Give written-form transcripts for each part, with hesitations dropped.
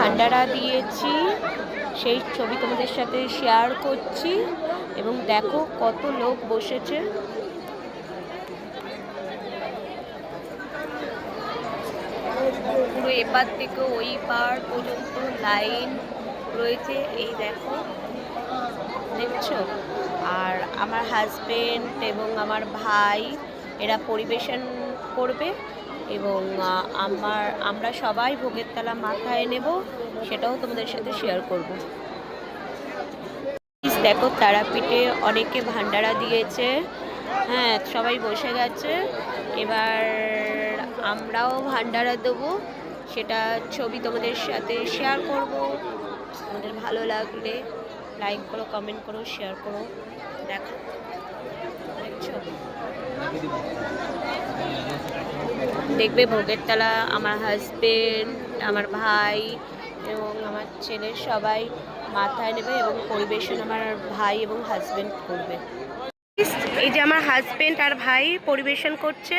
ভান্ডারা দিয়েছি সেই ছবি তোমাদের সাথে শেয়ার করছি। এবং দেখো কত লোক বসেছে। পুরো এপার থেকে ওই পার পর্যন্ত লাইন রয়েছে, এই দেখো, দেখছো। আর আমার হাজবেন্ড এবং আমার ভাই এরা পরিবেশন করবে এবং আমরা সবাই ভোগের থালা মাথায় নেব, সেটাও তোমাদের সাথে শেয়ার করব। দেখো তারাপীঠে অনেকে ভান্ডারা দিয়েছে, হ্যাঁ সবাই বসে গেছে। এবার আমরাও ভান্ডারা দেবো, সেটা ছবি তোমাদের সাথে শেয়ার করব। তোমাদের ভালো লাগলে লাইক করো, কমেন্ট করো, শেয়ার করো। দেখো, দেখছো, দেখবে ভোগের থালা আমার হাজবেন্ড, আমার ভাই এবং আমার ছেলের সবাই মাথায় নেবে এবং পরিবেশন আমার ভাই এবং হাজবেন্ড করবে। এই যে আমার হাজবেন্ড আর ভাই পরিবেশন করছে,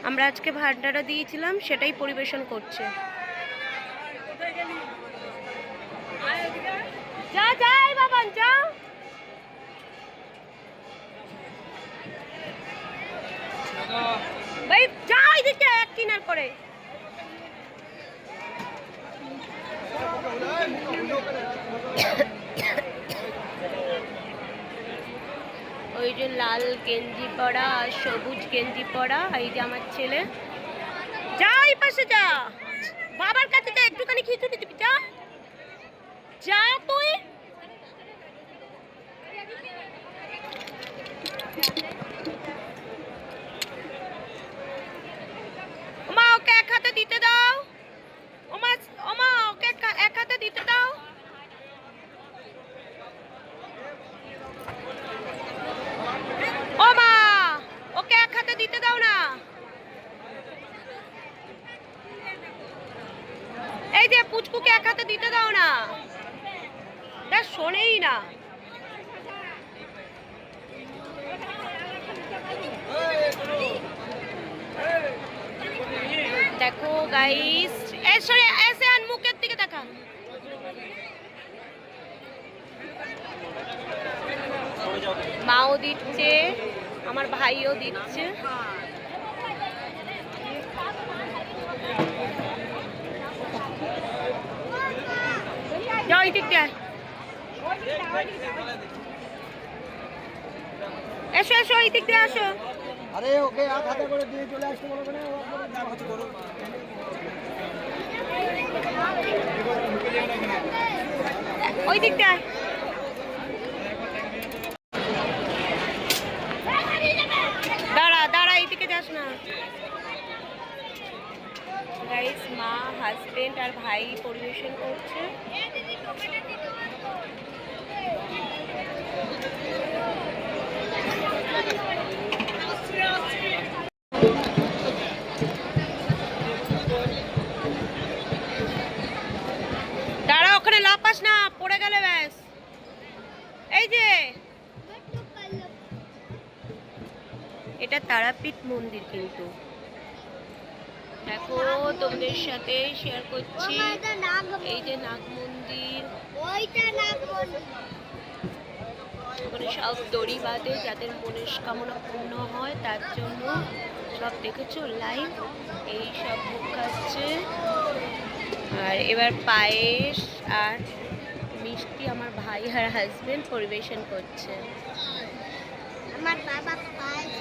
আমরা আজকে ভান্ডারা দিয়েছিলাম সেটাই পরিবেশন করছে। যা যাই বাবা যা। ভাই যাই দিতে এক কিনার করে। ওই যে লাল গেঞ্জি পরা আর সবুজ গেঞ্জি পরা, এই যে আমার ছেলে। যাই পাশে যা, বাবার কাছে যা, একটুখানি খিচুড়ি দিবি, যা যা তুই। ওমা ওকে এক হাতে দিতে দাও, ওমা ওমা ওকে এক হাতে দিতে দাও। ওমা ওকে এক হাতে দিতে দাও না। এই যে পুচকুকে এক হাতে দিতে দাও না, তা শোনেই না। দেখো গাইস, এসে আন মুখের দিকে দেখা। মাও দিচ্ছে, আমার ভাইও দিচ্ছে। যাও এই দিক দিয়ে, এসো এসো এই দিক দিয়ে আসো। আরে ওকে এক হাতে করে দিয়ে চলে আসতে বলবে না, ওই দিক দিয়ে। দাঁড়া দাঁড়া, এইদিকে যাস না। গাইস, মা, হাজবেন্ড আর ভাই পরিবেশন করছে। দাঁড়া, ওখানে লাপাস না, পড়ে গেলে ব্যাস। এই যে এটা তারাপীঠ মন্দির, কিন্তু দেখো তোমাদের সাথে শেয়ার করছি। এই যে নাগ মন্দির, ওখানে সব দড়ি বাঁধে যাদের মনস্কামনা পূর্ণ হয় তার জন্য। সব দেখেছো লাইভ, এই সব ভোগ খাচ্ছে। আর এবার পায়েস আর মিষ্টি আমার ভাই আর হাজবেন্ড পরিবেশন করছে। আমার বাবা পায়েস